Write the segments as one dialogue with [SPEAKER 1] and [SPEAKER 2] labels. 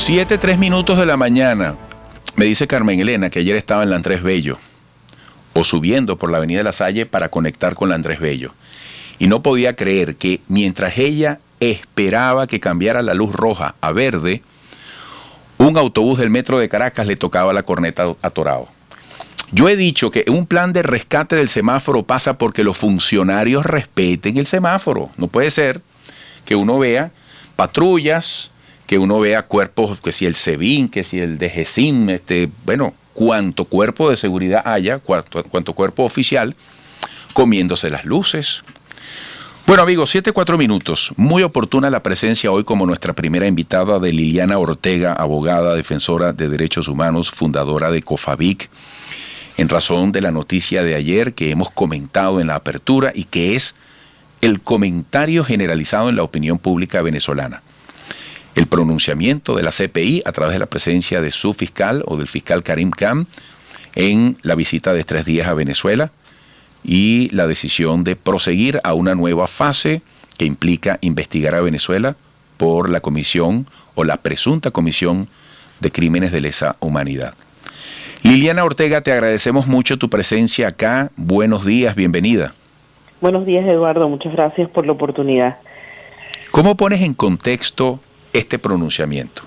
[SPEAKER 1] 7:03 de la mañana. Me dice Carmen Elena que ayer estaba en la Andrés Bello, o subiendo por la Avenida La Salle para conectar con la Andrés Bello. Y no podía creer que mientras ella esperaba que cambiara la luz roja a verde, un autobús del metro de Caracas le tocaba la corneta atorado. Yo he dicho que un plan de rescate del semáforo pasa porque los funcionarios respeten el semáforo. No puede ser que uno vea patrullas, que uno vea cuerpos, que si el SEBIN, que si el DGCIM, cuánto cuerpo de seguridad haya, cuánto cuerpo oficial, comiéndose las luces. Bueno, amigos, 7:04. Muy oportuna la presencia hoy como nuestra primera invitada de Liliana Ortega, abogada, defensora de derechos humanos, fundadora de COFAVIC, en razón de la noticia de ayer que hemos comentado en la apertura y que es el comentario generalizado en la opinión pública venezolana. El pronunciamiento de la CPI a través de la presencia de su fiscal o del fiscal Karim Khan en la visita de 3 días a Venezuela y la decisión de proseguir a una nueva fase que implica investigar a Venezuela por la comisión o la presunta comisión de crímenes de lesa humanidad. Liliana Ortega, te agradecemos mucho tu presencia acá. Buenos días, bienvenida.
[SPEAKER 2] Buenos días, Eduardo. Muchas gracias por la oportunidad.
[SPEAKER 1] ¿Cómo pones en contexto este pronunciamiento?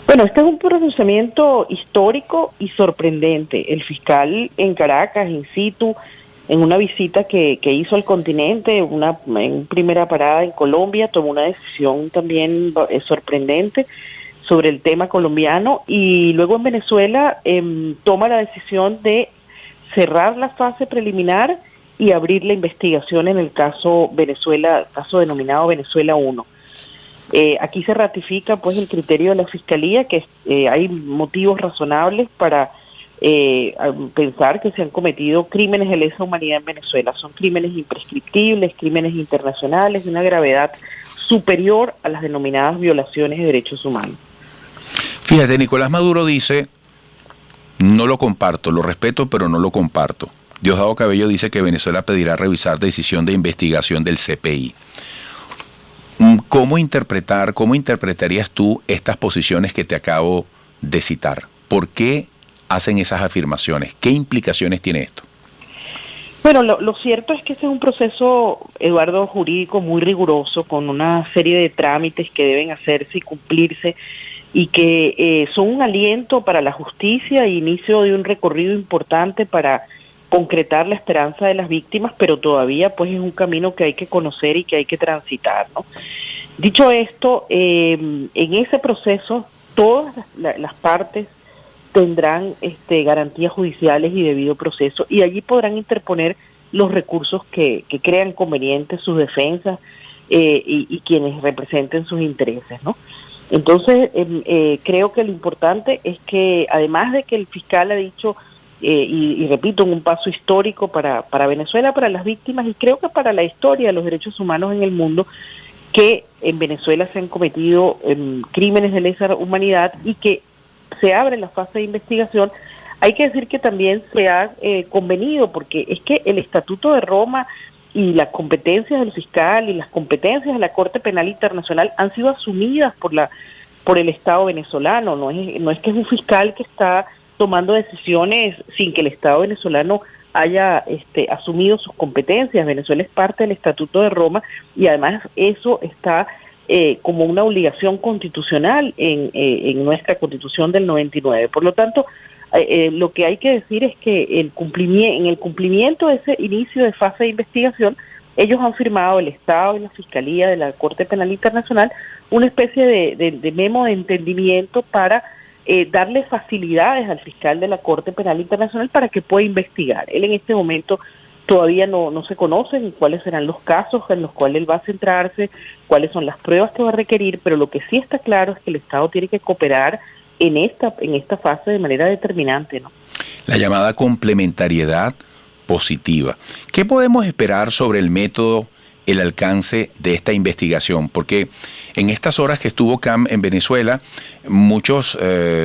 [SPEAKER 2] Bueno, este es un pronunciamiento histórico y sorprendente. El fiscal en Caracas, in situ, en una visita que hizo al continente, en primera parada en Colombia, tomó una decisión también sorprendente sobre el tema colombiano, y luego en Venezuela toma la decisión de cerrar la fase preliminar y abrir la investigación en el caso Venezuela, caso denominado Venezuela 1. Aquí se ratifica pues el criterio de la Fiscalía, que hay motivos razonables para pensar que se han cometido crímenes de lesa humanidad en Venezuela. Son crímenes imprescriptibles, crímenes internacionales de una gravedad superior a las denominadas violaciones de derechos humanos.
[SPEAKER 1] Fíjate, Nicolás Maduro dice, no lo comparto, lo respeto, pero no lo comparto. Diosdado Cabello dice que Venezuela pedirá revisar decisión de investigación del CPI. ¿Cómo interpretarías tú estas posiciones que te acabo de citar? ¿Por qué hacen esas afirmaciones? ¿Qué implicaciones tiene esto?
[SPEAKER 2] Bueno, lo cierto es que este es un proceso, Eduardo, jurídico muy riguroso, con una serie de trámites que deben hacerse y cumplirse, y que son un aliento para la justicia e inicio de un recorrido importante para concretar la esperanza de las víctimas, pero todavía pues es un camino que hay que conocer y que hay que transitar, ¿no? Dicho esto, en ese proceso todas las partes tendrán garantías judiciales y debido proceso, y allí podrán interponer los recursos que crean convenientes sus defensas y quienes representen sus intereses, ¿no? Entonces, creo que lo importante es que, además de que el fiscal ha dicho, y repito, un paso histórico para Venezuela, para las víctimas, y creo que para la historia de los derechos humanos en el mundo, que en Venezuela se han cometido crímenes de lesa humanidad y que se abre la fase de investigación. Hay que decir que también se ha convenido, porque es que el Estatuto de Roma y las competencias del fiscal y las competencias de la Corte Penal Internacional han sido asumidas por el Estado venezolano. No es que es un fiscal que está tomando decisiones sin que el Estado venezolano haya asumido sus competencias. Venezuela es parte del Estatuto de Roma, y además eso está como una obligación constitucional en nuestra Constitución del 99. Por lo tanto, lo que hay que decir es que en el cumplimiento de ese inicio de fase de investigación, ellos han firmado, el Estado y la Fiscalía de la Corte Penal Internacional, una especie de memo de entendimiento para darle facilidades al fiscal de la Corte Penal Internacional para que pueda investigar. Él en este momento todavía no se conocen cuáles serán los casos en los cuales él va a centrarse, cuáles son las pruebas que va a requerir, pero lo que sí está claro es que el Estado tiene que cooperar en esta fase de manera determinante, ¿no?
[SPEAKER 1] La llamada complementariedad positiva. ¿Qué podemos esperar sobre el método, el alcance de esta investigación? Porque en estas horas que estuvo Cam en Venezuela, muchos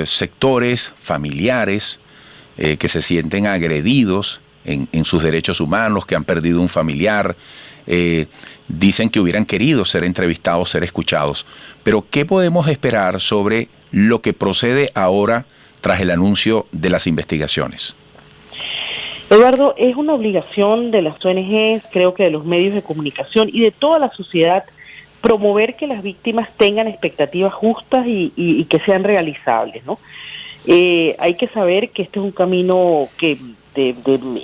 [SPEAKER 1] sectores familiares que se sienten agredidos en sus derechos humanos, que han perdido un familiar, dicen que hubieran querido ser entrevistados, ser escuchados. Pero ¿qué podemos esperar sobre lo que procede ahora tras el anuncio de las investigaciones?
[SPEAKER 2] Eduardo, es una obligación de las ONGs, creo que de los medios de comunicación y de toda la sociedad, promover que las víctimas tengan expectativas justas y que sean realizables, ¿no? Hay que saber que este es un camino de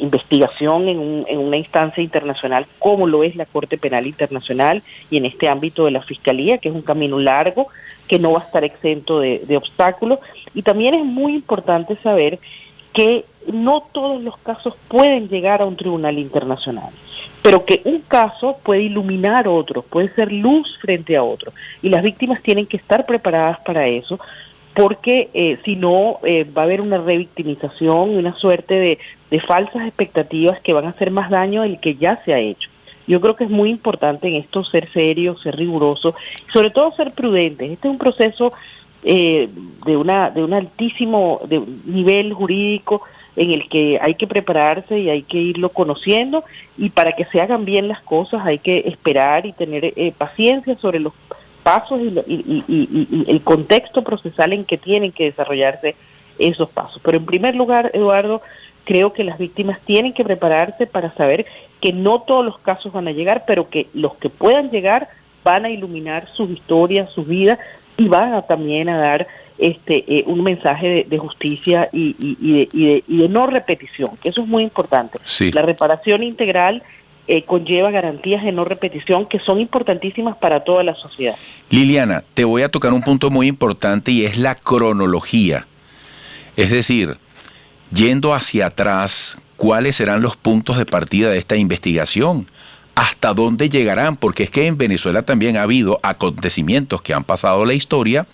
[SPEAKER 2] investigación en una instancia internacional como lo es la Corte Penal Internacional y en este ámbito de la Fiscalía, que es un camino largo, que no va a estar exento de obstáculos. Y también es muy importante saber que no todos los casos pueden llegar a un tribunal internacional, pero que un caso puede iluminar otro, puede ser luz frente a otro, y las víctimas tienen que estar preparadas para eso, porque si no va a haber una revictimización y una suerte de falsas expectativas que van a hacer más daño del que ya se ha hecho. Yo creo que es muy importante en esto ser serio, ser riguroso, y sobre todo ser prudentes. Este es un proceso de un altísimo nivel jurídico en el que hay que prepararse y hay que irlo conociendo, y para que se hagan bien las cosas hay que esperar y tener paciencia sobre los pasos y el contexto procesal en que tienen que desarrollarse esos pasos. Pero en primer lugar, Eduardo, creo que las víctimas tienen que prepararse para saber que no todos los casos van a llegar, pero que los que puedan llegar van a iluminar sus historias, sus vidas, y van también a dar un mensaje de justicia y de no repetición, que eso es muy importante.
[SPEAKER 1] Sí.
[SPEAKER 2] La reparación integral conlleva garantías de no repetición que son importantísimas para toda la sociedad.
[SPEAKER 1] Liliana, te voy a tocar un punto muy importante y es la cronología. Es decir, yendo hacia atrás, ¿cuáles serán los puntos de partida de esta investigación? ¿Hasta dónde llegarán? Porque es que en Venezuela también ha habido acontecimientos que han pasado la historia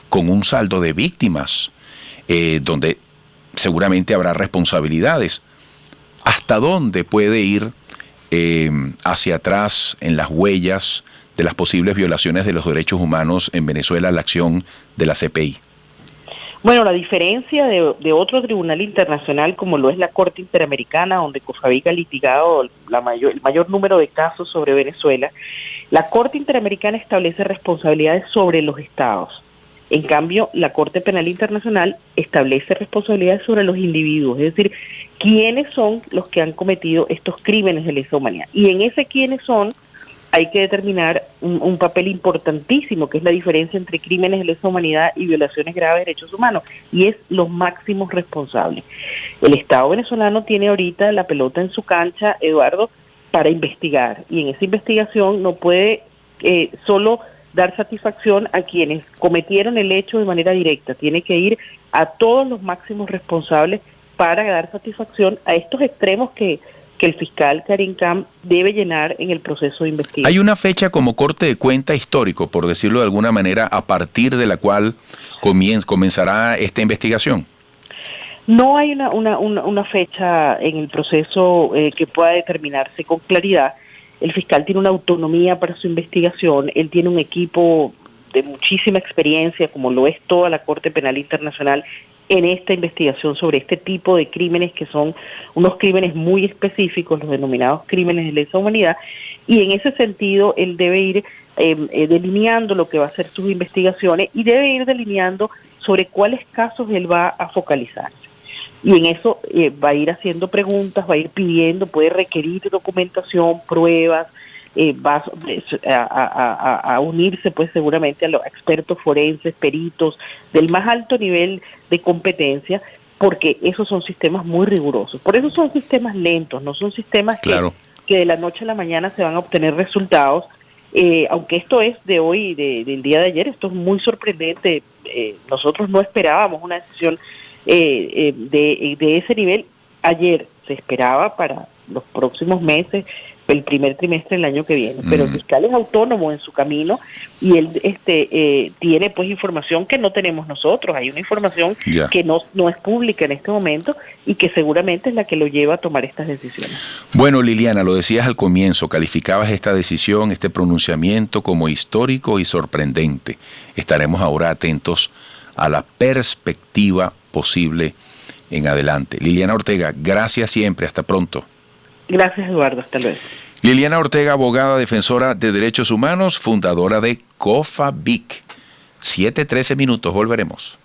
[SPEAKER 1] con un saldo de víctimas, donde seguramente habrá responsabilidades. ¿Hasta dónde puede ir hacia atrás en las huellas de las posibles violaciones de los derechos humanos en Venezuela la acción de la CPI?
[SPEAKER 2] Bueno, la diferencia de otro tribunal internacional como lo es la Corte Interamericana, donde COFAVIC ha litigado el mayor número de casos sobre Venezuela, la Corte Interamericana establece responsabilidades sobre los estados. En cambio, la Corte Penal Internacional establece responsabilidades sobre los individuos, es decir, quiénes son los que han cometido estos crímenes de lesa humanidad. Y en ese quiénes son, hay que determinar un papel importantísimo, que es la diferencia entre crímenes de lesa humanidad y violaciones graves de derechos humanos, y es los máximos responsables. El Estado venezolano tiene ahorita la pelota en su cancha, Eduardo, para investigar, y en esa investigación no puede solo dar satisfacción a quienes cometieron el hecho de manera directa, tiene que ir a todos los máximos responsables para dar satisfacción a estos extremos que el fiscal Karim Khan debe llenar en el proceso de investigación.
[SPEAKER 1] ¿Hay una fecha como corte de cuenta histórico, por decirlo de alguna manera, a partir de la cual comenzará esta investigación?
[SPEAKER 2] No hay una fecha en el proceso que pueda determinarse con claridad. El fiscal tiene una autonomía para su investigación, él tiene un equipo de muchísima experiencia, como lo es toda la Corte Penal Internacional, en esta investigación sobre este tipo de crímenes que son unos crímenes muy específicos, los denominados crímenes de lesa humanidad, y en ese sentido él debe ir delineando lo que va a ser sus investigaciones y debe ir delineando sobre cuáles casos él va a focalizarse. Y en eso va a ir haciendo preguntas, va a ir pidiendo, puede requerir documentación, pruebas, va a unirse pues seguramente a los expertos forenses, peritos, del más alto nivel de competencia, porque esos son sistemas muy rigurosos. Por eso son sistemas lentos, no son sistemas
[SPEAKER 1] claro,
[SPEAKER 2] que de la noche a la mañana se van a obtener resultados, aunque esto es de hoy, del día de ayer, esto es muy sorprendente. Nosotros no esperábamos una decisión de ese nivel. Ayer se esperaba para los próximos meses, el primer trimestre del año que viene, pero el fiscal es autónomo en su camino y él tiene pues información que no tenemos nosotros. Hay una información que no es pública en este momento y que seguramente es la que lo lleva a tomar estas decisiones.
[SPEAKER 1] Bueno, Liliana, lo decías al comienzo, calificabas esta decisión, este pronunciamiento como histórico y sorprendente. Estaremos ahora atentos a la perspectiva posible en adelante. Liliana Ortega, gracias siempre, hasta pronto.
[SPEAKER 2] Gracias, Eduardo, hasta luego.
[SPEAKER 1] Liliana Ortega, abogada defensora de derechos humanos, fundadora de COFABIC. 7:13 minutos, volveremos.